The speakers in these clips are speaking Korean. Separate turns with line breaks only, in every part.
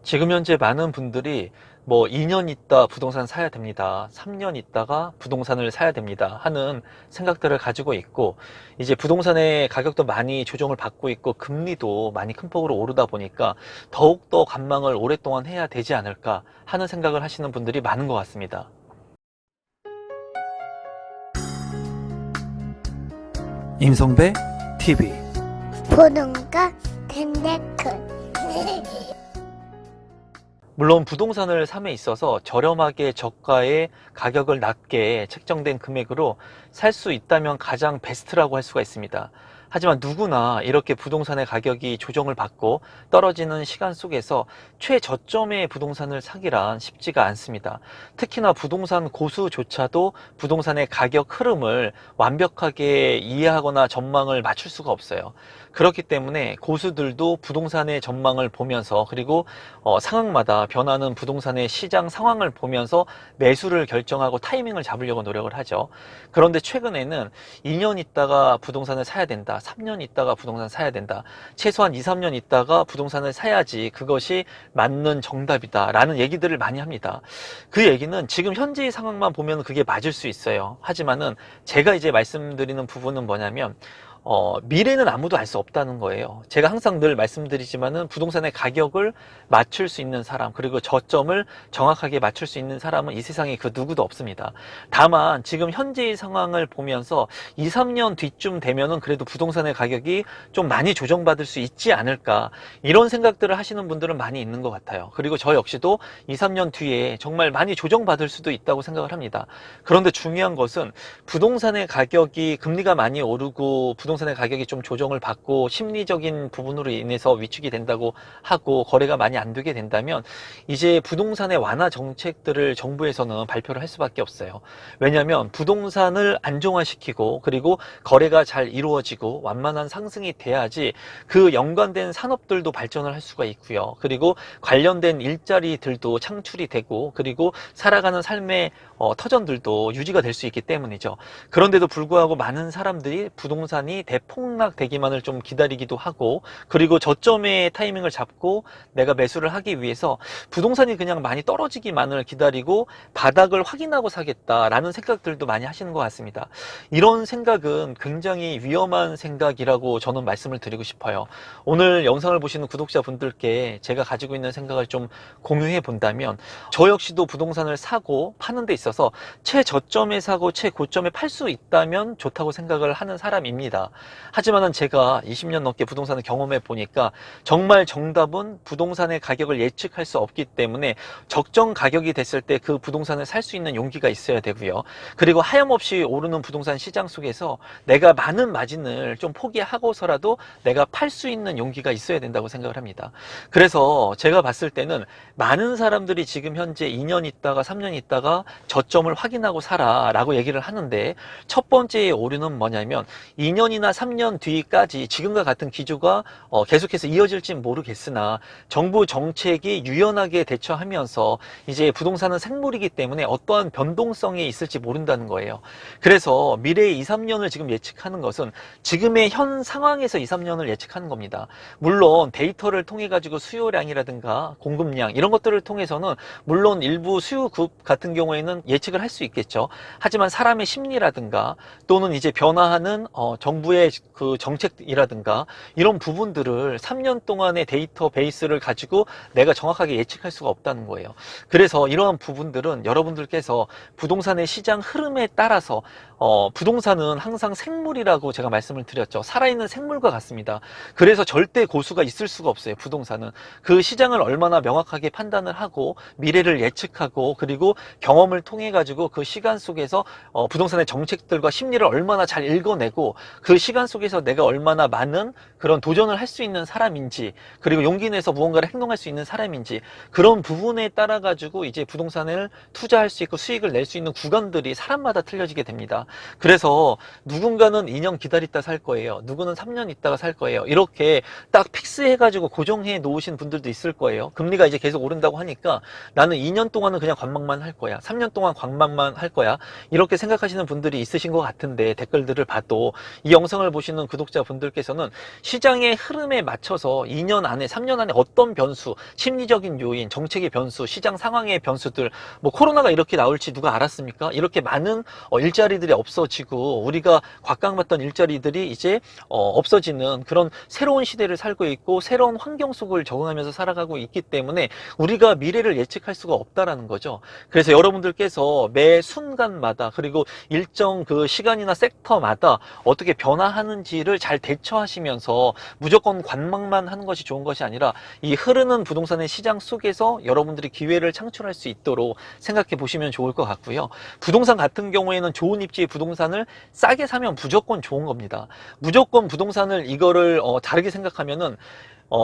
지금 현재 많은 분들이 뭐 2년 있다 부동산 사야 됩니다. 3년 있다가 부동산을 사야 됩니다. 하는 생각들을 가지고 있고, 이제 부동산의 가격도 많이 조정을 받고 있고, 금리도 많이 큰 폭으로 오르다 보니까 더욱더 관망을 오랫동안 해야 되지 않을까 하는 생각을 하시는 분들이 많은 것 같습니다. 임성배 TV.
보는가 덴데크
물론 부동산을 삼에 있어서 저렴하게 저가의 가격을 낮게 책정된 금액으로 살 수 있다면 가장 베스트라고 할 수가 있습니다. 하지만 누구나 이렇게 부동산의 가격이 조정을 받고 떨어지는 시간 속에서 최저점의 부동산을 사기란 쉽지가 않습니다. 특히나 부동산 고수조차도 부동산의 가격 흐름을 완벽하게 이해하거나 전망을 맞출 수가 없어요. 그렇기 때문에 고수들도 부동산의 전망을 보면서, 그리고 상황마다 변하는 부동산의 시장 상황을 보면서 매수를 결정하고 타이밍을 잡으려고 노력을 하죠. 그런데 최근에는 2년 있다가 부동산을 사야 된다, 3년 있다가 부동산 사야 된다, 최소한 2, 3년 있다가 부동산을 사야지 그것이 맞는 정답이다 라는 얘기들을 많이 합니다. 그 얘기는 지금 현재의 상황만 보면 그게 맞을 수 있어요. 하지만은 제가 이제 말씀드리는 부분은 뭐냐면, 미래는 아무도 알 수 없다는 거예요. 제가 항상 늘 말씀드리지만은 부동산의 가격을 맞출 수 있는 사람, 그리고 저점을 정확하게 맞출 수 있는 사람은 이 세상에 그 누구도 없습니다. 다만 지금 현재의 상황을 보면서 2, 3년 뒤쯤 되면은 그래도 부동산의 가격이 좀 많이 조정받을 수 있지 않을까, 이런 생각들을 하시는 분들은 많이 있는 것 같아요. 그리고 저 역시도 2, 3년 뒤에 정말 많이 조정받을 수도 있다고 생각을 합니다. 그런데 중요한 것은 부동산의 가격이, 금리가 많이 오르고 부동산의 가격이 좀 조정을 받고 심리적인 부분으로 인해서 위축이 된다고 하고 거래가 많이 안 되게 된다면, 이제 부동산의 완화 정책들을 정부에서는 발표를 할 수밖에 없어요. 왜냐하면 부동산을 안정화시키고, 그리고 거래가 잘 이루어지고 완만한 상승이 돼야지 그 연관된 산업들도 발전을 할 수가 있고요. 그리고 관련된 일자리들도 창출이 되고, 그리고 살아가는 삶의 터전들도 유지가 될 수 있기 때문이죠. 그런데도 불구하고 많은 사람들이 부동산이 대폭락되기만을 좀 기다리기도 하고, 그리고 저점의 타이밍을 잡고 내가 매수를 하기 위해서 부동산이 그냥 많이 떨어지기만을 기다리고 바닥을 확인하고 사겠다라는 생각들도 많이 하시는 것 같습니다. 이런 생각은 굉장히 위험한 생각이라고 저는 말씀을 드리고 싶어요. 오늘 영상을 보시는 구독자분들께 제가 가지고 있는 생각을 좀 공유해 본다면, 저 역시도 부동산을 사고 파는 데 있어서 최저점에 사고 최고점에 팔 수 있다면 좋다고 생각을 하는 사람입니다. 하지만은 제가 20년 넘게 부동산을 경험해 보니까 정말 정답은 부동산의 가격을 예측할 수 없기 때문에 적정 가격이 됐을 때 그 부동산을 살 수 있는 용기가 있어야 되고요. 그리고 하염없이 오르는 부동산 시장 속에서 내가 많은 마진을 좀 포기하고서라도 내가 팔 수 있는 용기가 있어야 된다고 생각을 합니다. 그래서 제가 봤을 때는 많은 사람들이 지금 현재 2년 있다가 3년 있다가 저점을 확인하고 사라 라고 얘기를 하는데, 첫 번째 오류는 뭐냐면 2년이나 3년 뒤까지 지금과 같은 기조가 계속해서 이어질지 모르겠으나 정부 정책이 유연하게 대처하면서 이제 부동산은 생물이기 때문에 어떠한 변동성이 있을지 모른다는 거예요. 그래서 미래의 2, 3년을 지금 예측하는 것은 지금의 현 상황에서 2, 3년을 예측하는 겁니다. 물론 데이터를 통해 가지고 수요량이라든가 공급량 이런 것들을 통해서는 물론 일부 수요급 같은 경우에는 예측을 할 수 있겠죠. 하지만 사람의 심리라든가 또는 이제 변화하는 정부의 그 정책이라든가 이런 부분들을 3년 동안의 데이터 베이스를 가지고 내가 정확하게 예측할 수가 없다는 거예요. 그래서 이러한 부분들은 여러분들께서 부동산의 시장 흐름에 따라서, 부동산은 항상 생물이라고 제가 말씀을 드렸죠. 살아있는 생물과 같습니다. 그래서 절대 고수가 있을 수가 없어요. 부동산은 그 시장을 얼마나 명확하게 판단을 하고 미래를 예측하고, 그리고 경험을 통해 가지고 그 시간 속에서 부동산의 정책들과 심리를 얼마나 잘 읽어내고 그 시간 속에서 내가 얼마나 많은 그런 도전을 할 수 있는 사람인지, 그리고 용기 내서 무언가를 행동할 수 있는 사람인지, 그런 부분에 따라 가지고 이제 부동산을 투자할 수 있고 수익을 낼 수 있는 구간들이 사람마다 틀려지게 됩니다. 그래서 누군가는 2년 기다렸다 살 거예요, 누구는 3년 있다가 살 거예요, 이렇게 딱 픽스해 가지고 고정해 놓으신 분들도 있을 거예요. 금리가 이제 계속 오른다고 하니까 나는 2년 동안은 그냥 관망만 할 거야, 3년 동안 동안 관망만 할 거야, 이렇게 생각하시는 분들이 있으신 것 같은데, 댓글들을 봐도 이 영상을 보시는 구독자분들께서는 시장의 흐름에 맞춰서 2년 안에 3년 안에 어떤 변수, 심리적인 요인, 정책의 변수, 시장 상황의 변수들, 뭐 코로나가 이렇게 나올지 누가 알았습니까? 이렇게 많은 일자리들이 없어지고 우리가 곽강봤던 일자리들이 이제 없어지는 그런 새로운 시대를 살고 있고 새로운 환경 속을 적응하면서 살아가고 있기 때문에 우리가 미래를 예측할 수가 없다라는 거죠. 그래서 여러분들께서 매 순간마다 그리고 일정 그 시간이나 섹터마다 어떻게 변화하는지를 잘 대처하시면서 무조건 관망만 하는 것이 좋은 것이 아니라 이 흐르는 부동산의 시장 속에서 여러분들이 기회를 창출할 수 있도록 생각해 보시면 좋을 것 같고요. 부동산 같은 경우에는 좋은 입지의 부동산을 싸게 사면 무조건 좋은 겁니다. 무조건 부동산을 이거를 다르게 생각하면은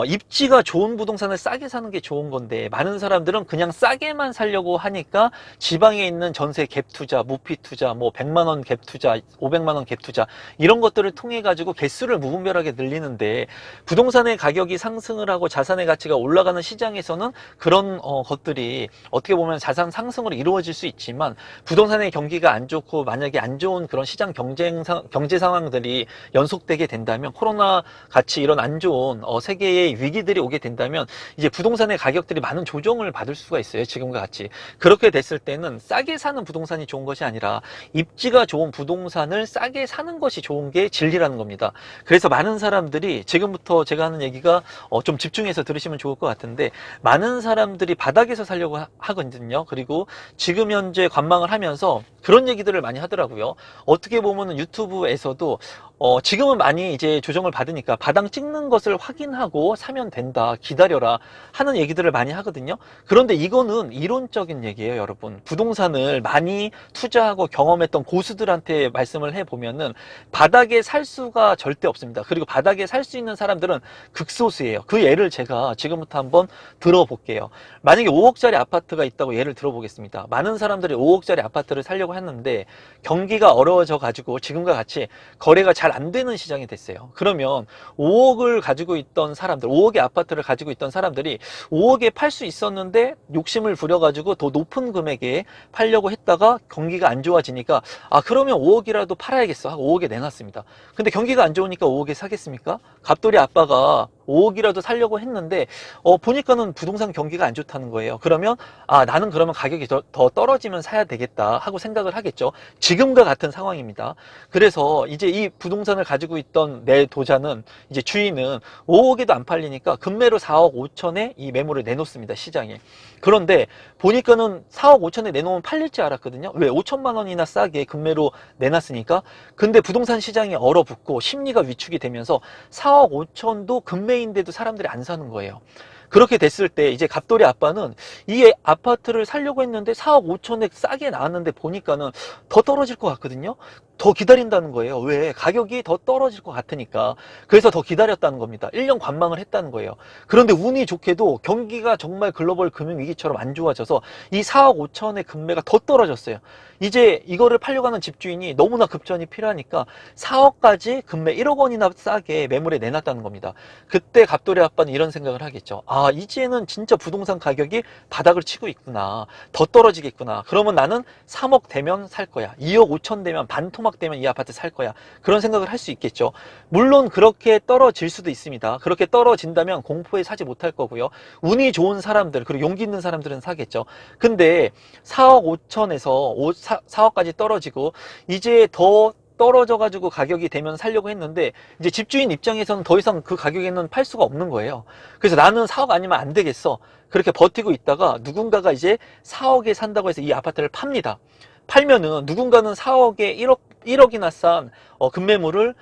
입지가 좋은 부동산을 싸게 사는 게 좋은 건데, 많은 사람들은 그냥 싸게만 살려고 하니까 지방에 있는 전세 갭 투자, 모피 투자, 뭐 100만 원 갭 투자, 500만 원 갭 투자 이런 것들을 통해 가지고 개수를 무분별하게 늘리는데, 부동산의 가격이 상승을 하고 자산의 가치가 올라가는 시장에서는 그런 것들이 어떻게 보면 자산 상승으로 이루어질 수 있지만, 부동산의 경기가 안 좋고 만약에 안 좋은 그런 시장 경제 상황들이 연속되게 된다면, 코로나 같이 이런 안 좋은 세계의 위기들이 오게 된다면 이제 부동산의 가격들이 많은 조정을 받을 수가 있어요. 지금과 같이. 그렇게 됐을 때는 싸게 사는 부동산이 좋은 것이 아니라 입지가 좋은 부동산을 싸게 사는 것이 좋은 게 진리라는 겁니다. 그래서 많은 사람들이, 지금부터 제가 하는 얘기가 좀 집중해서 들으시면 좋을 것 같은데, 많은 사람들이 바닥에서 살려고 하거든요. 그리고 지금 현재 관망을 하면서 그런 얘기들을 많이 하더라고요. 어떻게 보면 유튜브에서도 지금은 많이 이제 조정을 받으니까 바닥 찍는 것을 확인하고 사면 된다, 기다려라 하는 얘기들을 많이 하거든요. 그런데 이거는 이론적인 얘기예요, 여러분. 부동산을 많이 투자하고 경험했던 고수들한테 말씀을 해보면은 바닥에 살 수가 절대 없습니다. 그리고 바닥에 살 수 있는 사람들은 극소수예요. 그 예를 제가 지금부터 한번 들어볼게요. 만약에 5억짜리 아파트가 있다고 예를 들어보겠습니다. 많은 사람들이 5억짜리 아파트를 살려고 했는데 경기가 어려워져 가지고 지금과 같이 거래가 잘 안 되는 시장이 됐어요. 그러면 5억을 가지고 있던 사람들, 5억의 아파트를 가지고 있던 사람들이 5억에 팔 수 있었는데 욕심을 부려가지고 더 높은 금액에 팔려고 했다가 경기가 안 좋아지니까 그러면 5억이라도 팔아야겠어 하고 5억에 내놨습니다. 근데 경기가 안 좋으니까 5억에 사겠습니까? 갑돌이 아빠가 5억이라도 살려고 했는데 보니까는 부동산 경기가 안 좋다는 거예요. 그러면 나는 그러면 가격이 더 떨어지면 사야 되겠다 하고 생각을 하겠죠. 지금과 같은 상황입니다. 그래서 이제 이 부동산을 가지고 있던 내 도자는, 이제 주인은 5억에도 안 팔리니까 금매로 4억 5천에 이 매물을 내놓습니다, 시장에. 그런데 보니까는 4억 5천에 내놓으면 팔릴 줄 알았거든요. 왜? 5천만 원이나 싸게 금매로 내놨으니까. 근데 부동산 시장이 얼어붙고 심리가 위축이 되면서 4억 5천도 금매인데도 사람들이 안 사는 거예요. 그렇게 됐을 때 이제 갑돌이 아빠는 이 아파트를 살려고 했는데 4억 5천에 싸게 나왔는데 보니까는 더 떨어질 것 같거든요. 더 기다린다는 거예요. 왜? 가격이 더 떨어질 것 같으니까. 그래서 더 기다렸다는 겁니다. 1년 관망을 했다는 거예요. 그런데 운이 좋게도 경기가 정말 글로벌 금융위기처럼 안 좋아져서 이 4억 5천의 금매가 더 떨어졌어요. 이제 이거를 팔려고 하는 집주인이 너무나 급전이 필요하니까 4억까지 금매 1억 원이나 싸게 매물에 내놨다는 겁니다. 그때 갑돌이 아빠는 이런 생각을 하겠죠. 이제는 진짜 부동산 가격이 바닥을 치고 있구나. 더 떨어지겠구나. 그러면 나는 3억 되면 살 거야. 2억 5천 되면 반토막 되면 이 아파트 살 거야. 그런 생각을 할 수 있겠죠. 물론 그렇게 떨어질 수도 있습니다. 그렇게 떨어진다면 공포에 사지 못할 거고요. 운이 좋은 사람들, 그리고 용기 있는 사람들은 사겠죠. 근데 4억 5천에서 4억까지 떨어지고 이제 더 떨어져가지고 가격이 되면 살려고 했는데 이제 집주인 입장에서는 더 이상 그 가격에는 팔 수가 없는 거예요. 그래서 나는 4억 아니면 안 되겠어. 그렇게 버티고 있다가 누군가가 이제 4억에 산다고 해서 이 아파트를 팝니다. 팔면은 누군가는 4억에 1억이나 싼 금매물을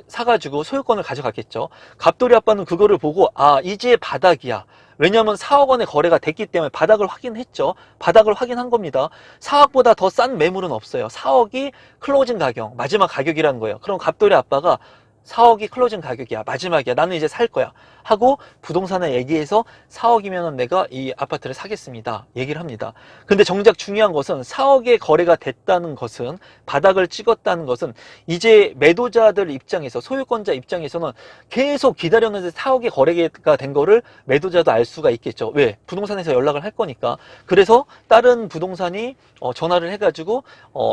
사가지고 소유권을 가져갔겠죠. 갑돌이 아빠는 그거를 보고 이제 바닥이야. 왜냐하면 4억 원의 거래가 됐기 때문에 바닥을 확인했죠. 바닥을 확인한 겁니다. 4억보다 더 싼 매물은 없어요. 4억이 클로징 가격, 마지막 가격이라는 거예요. 그럼 갑돌이 아빠가 4억이 클로징 가격이야, 마지막이야, 나는 이제 살 거야 하고 부동산에 얘기해서 4억이면 내가 이 아파트를 사겠습니다 얘기를 합니다. 근데 정작 중요한 것은 4억의 거래가 됐다는 것은, 바닥을 찍었다는 것은 이제 매도자들 입장에서, 소유권자 입장에서는 계속 기다렸는데 4억의 거래가 된 거를 매도자도 알 수가 있겠죠. 왜? 부동산에서 연락을 할 거니까. 그래서 다른 부동산이 전화를 해가지고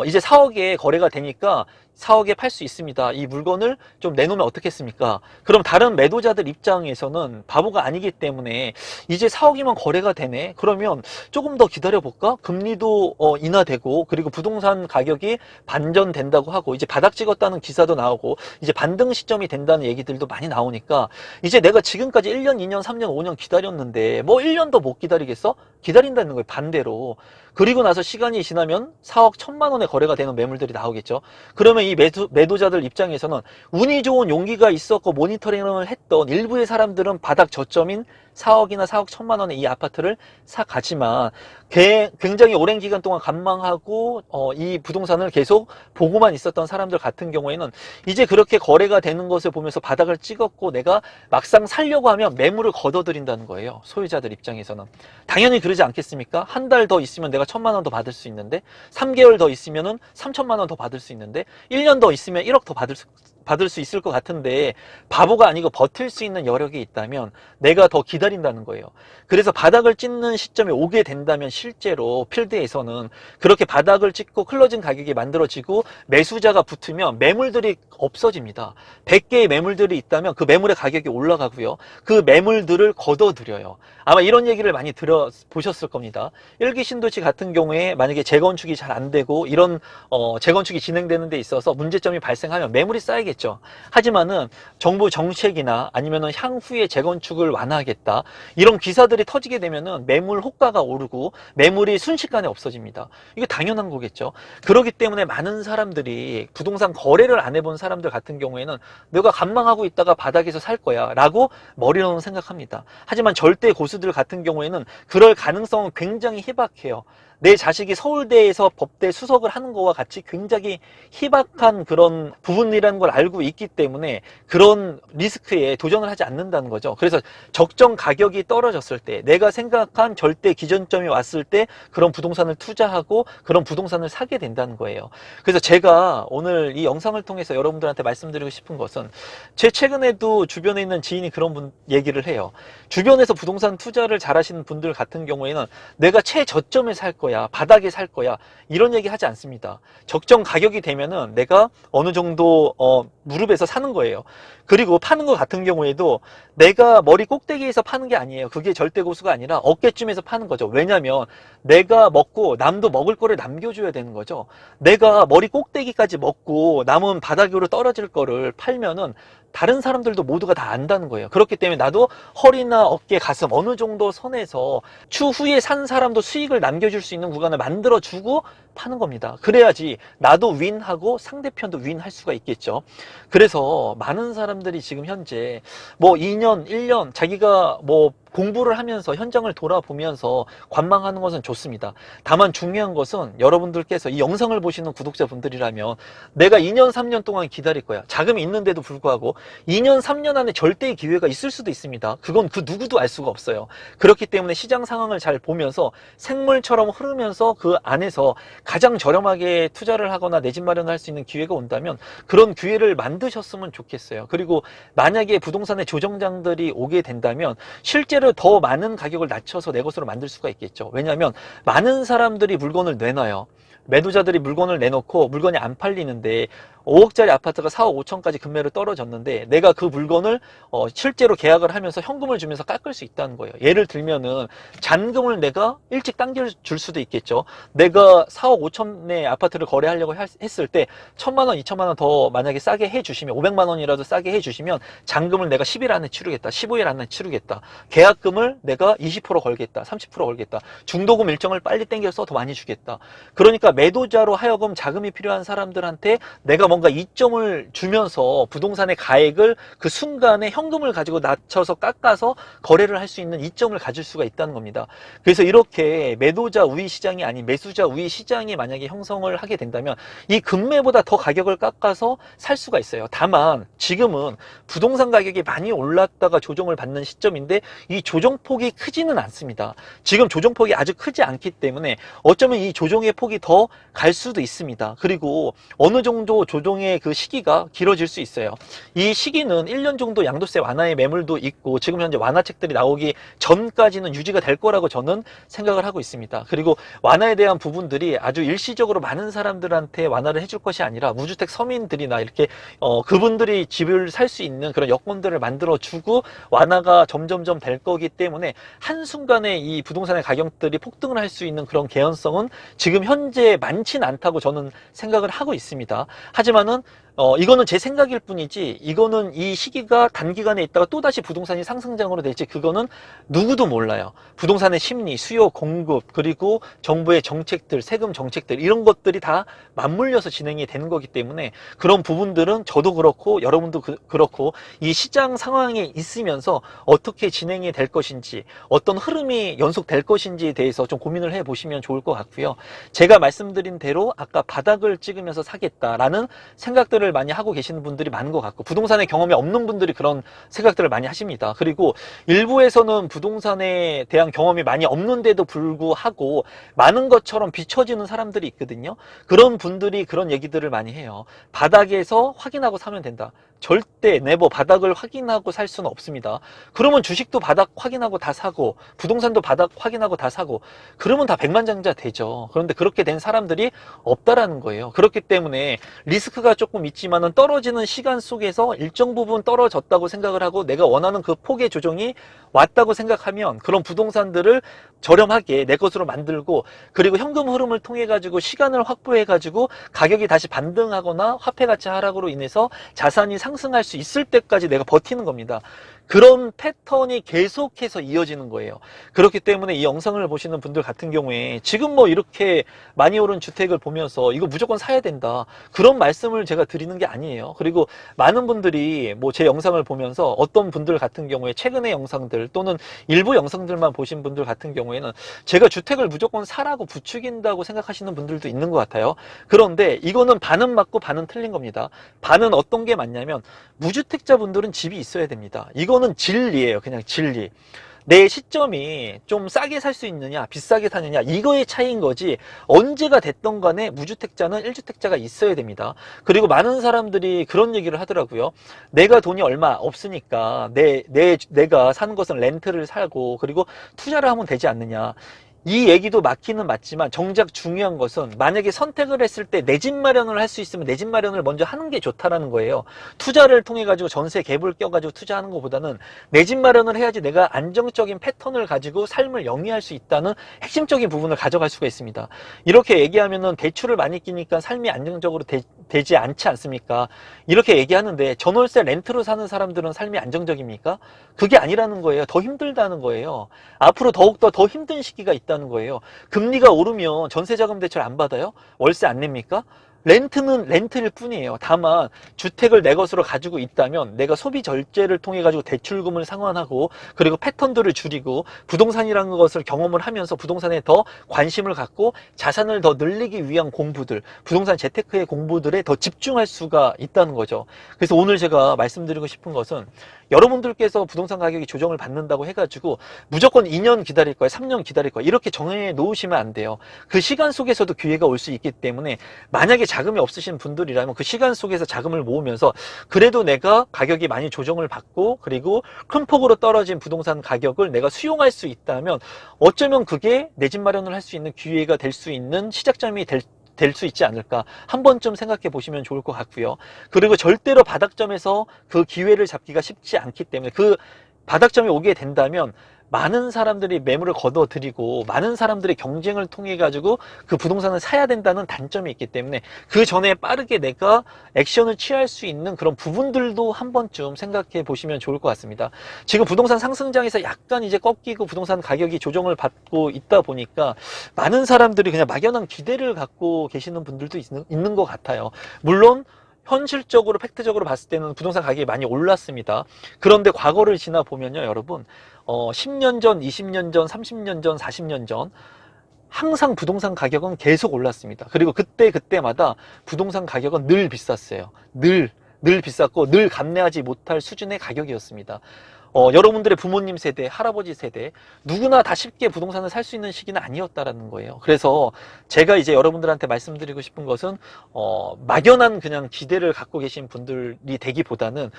이제 4억에 거래가 되니까 4억에 팔 수 있습니다. 이 물건을 좀 내놓으면 어떻겠습니까? 그럼 다른 매도자들 입장에서는 바보가 아니기 때문에 이제 4억이면 거래가 되네? 그러면 조금 더 기다려볼까? 금리도 인하되고, 그리고 부동산 가격이 반전된다고 하고, 이제 바닥 찍었다는 기사도 나오고, 이제 반등 시점이 된다는 얘기들도 많이 나오니까, 이제 내가 지금까지 1년, 2년, 3년, 5년 기다렸는데 뭐 1년도 못 기다리겠어? 기다린다는 거예요, 반대로. 그리고 나서 시간이 지나면 4억 1,000만 원의 거래가 되는 매물들이 나오겠죠. 그러면 이 매도자들 입장에서는 운이 좋은 용기가 있었고 모니터링을 했던 일부의 사람들은 바닥 저점인 4억이나 4억 1,000만 원의 이 아파트를 사가지만, 굉장히 오랜 기간 동안 관망하고 이 부동산을 계속 보고만 있었던 사람들 같은 경우에는 이제 그렇게 거래가 되는 것을 보면서 바닥을 찍었고 내가 막상 살려고 하면 매물을 걷어들인다는 거예요. 소유자들 입장에서는. 당연히 그러지 않겠습니까? 한 달 더 있으면 내가 1,000만 원 더 받을 수 있는데, 3개월 더 있으면은 3,000만 원 더 받을 수 있는데, 1년 더 있으면 1억 더 받을 수 있을 것 같은데, 바보가 아니고 버틸 수 있는 여력이 있다면 내가 더 기다린다는 거예요. 그래서 바닥을 찍는 시점에 오게 된다면 실제로 필드에서는 그렇게 바닥을 찍고 클로징 가격이 만들어지고 매수자가 붙으면 매물들이 없어집니다. 100개의 매물들이 있다면 그 매물의 가격이 올라가고요. 그 매물들을 걷어들여요. 아마 이런 얘기를 많이 들어보셨을 겁니다. 1기 신도시 같은 경우에 만약에 재건축이 잘 안 되고 이런 재건축이 진행되는 데 있어서 문제점이 발생하면 매물이 쌓이겠죠. 하지만은 정부 정책이나 아니면은 향후에 재건축을 완화하겠다, 이런 기사들이 터지게 되면은 매물 호가가 오르고 매물이 순식간에 없어집니다. 이게 당연한 거겠죠. 그렇기 때문에 많은 사람들이 부동산 거래를 안 해본 사람들 같은 경우에는 내가 관망하고 있다가 바닥에서 살 거야 라고 머리로는 생각합니다. 하지만 절대 고수들 같은 경우에는 그럴 가능성은 굉장히 희박해요. 내 자식이 서울대에서 법대 수석을 하는 거와 같이 굉장히 희박한 그런 부분이라는 걸 알고 있기 때문에 그런 리스크에 도전을 하지 않는다는 거죠. 그래서 적정 가격이 떨어졌을 때, 내가 생각한 절대 기준점이 왔을 때 그런 부동산을 투자하고 그런 부동산을 사게 된다는 거예요. 그래서 제가 오늘 이 영상을 통해서 여러분들한테 말씀드리고 싶은 것은, 제 최근에도 주변에 있는 지인이 그런 얘기를 해요. 주변에서 부동산 투자를 잘 하시는 분들 같은 경우에는 내가 최저점에 살 거야, 바닥에 살 거야, 이런 얘기 하지 않습니다. 적정 가격이 되면은 내가 어느 정도 무릎에서 사는 거예요. 그리고 파는 것 같은 경우에도 내가 머리 꼭대기에서 파는 게 아니에요. 그게 절대 고수가 아니라 어깨쯤에서 파는 거죠. 왜냐면 내가 먹고 남도 먹을 거를 남겨줘야 되는 거죠. 내가 머리 꼭대기까지 먹고 남은 바닥으로 떨어질 거를 팔면은 다른 사람들도 모두가 다 안다는 거예요. 그렇기 때문에 나도 허리나 어깨, 가슴 어느 정도 선에서 추후에 산 사람도 수익을 남겨줄 수 있는 구간을 만들어주고 파는 겁니다. 그래야지 나도 윈하고 상대편도 윈할 수가 있겠죠. 그래서 많은 사람들이 지금 현재 뭐 2년, 1년 자기가 뭐 공부를 하면서 현장을 돌아보면서 관망하는 것은 좋습니다. 다만 중요한 것은 여러분들께서 이 영상을 보시는 구독자분들이라면 내가 2년, 3년 동안 기다릴 거야. 자금이 있는데도 불구하고 2년, 3년 안에 절대의 기회가 있을 수도 있습니다. 그건 그 누구도 알 수가 없어요. 그렇기 때문에 시장 상황을 잘 보면서 생물처럼 흐르면서 그 안에서 가장 저렴하게 투자를 하거나 내 집 마련을 할 수 있는 기회가 온다면 그런 기회를 만드셨으면 좋겠어요. 그리고 만약에 부동산의 조정장들이 오게 된다면 실제로 더 많은 가격을 낮춰서 내 것으로 만들 수가 있겠죠. 왜냐하면 많은 사람들이 물건을 내놔요. 매도자들이 물건을 내놓고 물건이 안 팔리는데 5억짜리 아파트가 4억 5천까지 금매로 떨어졌는데 내가 그 물건을 실제로 계약을 하면서 현금을 주면서 깎을 수 있다는 거예요. 예를 들면은 잔금을 내가 일찍 당겨줄 수도 있겠죠. 내가 4억 5천의 아파트를 거래하려고 했을 때 1,000만 원, 2천만 원 더 만약에 싸게 해주시면, 500만 원이라도 싸게 해주시면 잔금을 내가 10일 안에 치르겠다, 15일 안에 치르겠다, 계약금을 내가 20% 걸겠다, 30% 걸겠다, 중도금 일정을 빨리 당겨서 더 많이 주겠다. 그러니까 매도자로 하여금 자금이 필요한 사람들한테 내가 뭔가 이점을 주면서 부동산의 가액을 그 순간에 현금을 가지고 낮춰서 깎아서 거래를 할 수 있는 이점을 가질 수가 있다는 겁니다. 그래서 이렇게 매도자 우위 시장이 아닌 매수자 우위 시장이 만약에 형성을 하게 된다면 이 금매보다 더 가격을 깎아서 살 수가 있어요. 다만 지금은 부동산 가격이 많이 올랐다가 조정을 받는 시점인데 이 조정폭이 크지는 않습니다. 지금 조정폭이 아주 크지 않기 때문에 어쩌면 이 조정의 폭이 더 갈 수도 있습니다. 그리고 어느 정도 조정의 그 시기가 길어질 수 있어요. 이 시기는 1년 정도 양도세 완화의 매물도 있고 지금 현재 완화책들이 나오기 전까지는 유지가 될 거라고 저는 생각을 하고 있습니다. 그리고 완화에 대한 부분들이 아주 일시적으로 많은 사람들한테 완화를 해줄 것이 아니라 무주택 서민들이나 이렇게 그분들이 집을 살 수 있는 그런 여건들을 만들어주고 완화가 점점점 될 거기 때문에 한순간에 이 부동산의 가격들이 폭등을 할 수 있는 그런 개연성은 지금 현재 많진 않다고 저는 생각을 하고 있습니다. 하지만은 이거는 제 생각일 뿐이지 이거는 이 시기가 단기간에 있다가 또다시 부동산이 상승장으로 될지 그거는 누구도 몰라요. 부동산의 심리, 수요, 공급 그리고 정부의 정책들, 세금 정책들 이런 것들이 다 맞물려서 진행이 되는 거기 때문에 그런 부분들은 저도 그렇고 여러분도 그렇고 이 시장 상황에 있으면서 어떻게 진행이 될 것인지 어떤 흐름이 연속될 것인지에 대해서 좀 고민을 해보시면 좋을 것 같고요. 제가 말씀드린 대로 아까 바닥을 찍으면서 사겠다라는 생각들을 많이 하고 계시는 분들이 많은 것 같고 부동산의 경험이 없는 분들이 그런 생각들을 많이 하십니다. 그리고 일부에서는 부동산에 대한 경험이 많이 없는데도 불구하고 많은 것처럼 비춰지는 사람들이 있거든요. 그런 분들이 그런 얘기들을 많이 해요. 바닥에서 확인하고 사면 된다. 절대 네버 바닥을 확인하고 살 수는 없습니다. 그러면 주식도 바닥 확인하고 다 사고 부동산도 바닥 확인하고 다 사고 그러면 다 백만장자 되죠. 그런데 그렇게 된 사람들이 없다라는 거예요. 그렇기 때문에 리스크가 조금 있지만은 떨어지는 시간 속에서 일정 부분 떨어졌다고 생각을 하고 내가 원하는 그 폭의 조정이 왔다고 생각하면 그런 부동산들을 저렴하게 내 것으로 만들고 그리고 현금 흐름을 통해 가지고 시간을 확보해 가지고 가격이 다시 반등하거나 화폐 가치 하락으로 인해서 자산이 상승할 수 있을 때까지 내가 버티는 겁니다. 그런 패턴이 계속해서 이어지는 거예요. 그렇기 때문에 이 영상을 보시는 분들 같은 경우에 지금 뭐 이렇게 많이 오른 주택을 보면서 이거 무조건 사야 된다 그런 말씀을 제가 드리는 게 아니에요. 그리고 많은 분들이 뭐 제 영상을 보면서 어떤 분들 같은 경우에 최근의 영상들 또는 일부 영상들만 보신 분들 같은 경우에는 제가 주택을 무조건 사라고 부추긴다고 생각하시는 분들도 있는 것 같아요. 그런데 이거는 반은 맞고 반은 틀린 겁니다. 반은 어떤 게 맞냐면 무주택자분들은 집이 있어야 됩니다. 이거는 진리예요. 그냥 진리. 내 시점이 좀 싸게 살 수 있느냐 비싸게 사느냐 이거의 차이인 거지 언제가 됐던 간에 무주택자는 1주택자가 있어야 됩니다. 그리고 많은 사람들이 그런 얘기를 하더라고요. 내가 돈이 얼마 없으니까 내가 사는 것은 렌트를 사고 그리고 투자를 하면 되지 않느냐. 이 얘기도 맞기는 맞지만 정작 중요한 것은 만약에 선택을 했을 때 내 집 마련을 할 수 있으면 내 집 마련을 먼저 하는 게 좋다라는 거예요. 투자를 통해 가지고 전세 갭을 껴가지고 투자하는 것보다는 내 집 마련을 해야지 내가 안정적인 패턴을 가지고 삶을 영위할 수 있다는 핵심적인 부분을 가져갈 수가 있습니다. 이렇게 얘기하면은 대출을 많이 끼니까 삶이 안정적으로 되지 않지 않습니까? 이렇게 얘기하는데 전월세 렌트로 사는 사람들은 삶이 안정적입니까? 그게 아니라는 거예요. 더 힘들다는 거예요. 앞으로 더욱더 더 힘든 시기가 있다는 거예요. 금리가 오르면 전세자금 대출 안 받아요? 월세 안 냅니까? 렌트는 렌트일 뿐이에요. 다만 주택을 내 것으로 가지고 있다면 내가 소비 절제를 통해 가지고 대출금을 상환하고 그리고 패턴들을 줄이고 부동산이라는 것을 경험을 하면서 부동산에 더 관심을 갖고 자산을 더 늘리기 위한 공부들 부동산 재테크의 공부들에 더 집중할 수가 있다는 거죠. 그래서 오늘 제가 말씀드리고 싶은 것은 여러분들께서 부동산 가격이 조정을 받는다고 해가지고 무조건 2년 기다릴 거야 3년 기다릴 거야 이렇게 정해 놓으시면 안 돼요. 그 시간 속에서도 기회가 올 수 있기 때문에 만약에 자금이 없으신 분들이라면 그 시간 속에서 자금을 모으면서 그래도 내가 가격이 많이 조정을 받고 그리고 큰 폭으로 떨어진 부동산 가격을 내가 수용할 수 있다면 어쩌면 그게 내 집 마련을 할 수 있는 기회가 될 수 있는 시작점이 될 수 있지 않을까 한 번쯤 생각해 보시면 좋을 것 같고요. 그리고 절대로 바닥점에서 그 기회를 잡기가 쉽지 않기 때문에 그 바닥점에 오게 된다면 많은 사람들이 매물을 걷어들이고 많은 사람들의 경쟁을 통해 가지고 그 부동산을 사야 된다는 단점이 있기 때문에 그 전에 빠르게 내가 액션을 취할 수 있는 그런 부분들도 한 번쯤 생각해 보시면 좋을 것 같습니다. 지금 부동산 상승장에서 약간 이제 꺾이고 부동산 가격이 조정을 받고 있다 보니까 많은 사람들이 그냥 막연한 기대를 갖고 계시는 분들도 있는 것 같아요. 물론 현실적으로 팩트적으로 봤을 때는 부동산 가격이 많이 올랐습니다. 그런데 과거를 지나 보면요, 여러분, 10년 전, 20년 전, 30년 전, 40년 전 항상 부동산 가격은 계속 올랐습니다. 그리고 그때마다 부동산 가격은 늘 비쌌어요. 늘 비쌌고 늘 감내하지 못할 수준의 가격이었습니다. 여러분들의 부모님 세대, 할아버지 세대 누구나 다 쉽게 부동산을 살 수 있는 시기는 아니었다라는 거예요. 그래서 제가 이제 여러분들한테 말씀드리고 싶은 것은 막연한 그냥 기대를 갖고 계신 분들이 되기보다는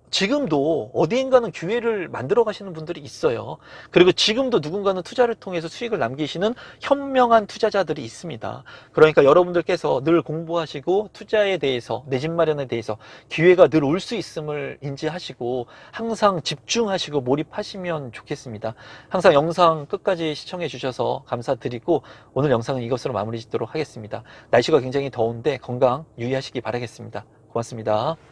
지금도 어디인가는 기회를 만들어 가시는 분들이 있어요. 그리고 지금도 누군가는 투자를 통해서 수익을 남기시는 현명한 투자자들이 있습니다. 그러니까 여러분들께서 늘 공부하시고 투자에 대해서, 내 집 마련에 대해서 기회가 늘 올 수 있음을 인지하시고 항상 집중하시고 몰입하시면 좋겠습니다. 항상 영상 끝까지 시청해 주셔서 감사드리고 오늘 영상은 이것으로 마무리 짓도록 하겠습니다. 날씨가 굉장히 더운데 건강 유의하시기 바라겠습니다. 고맙습니다.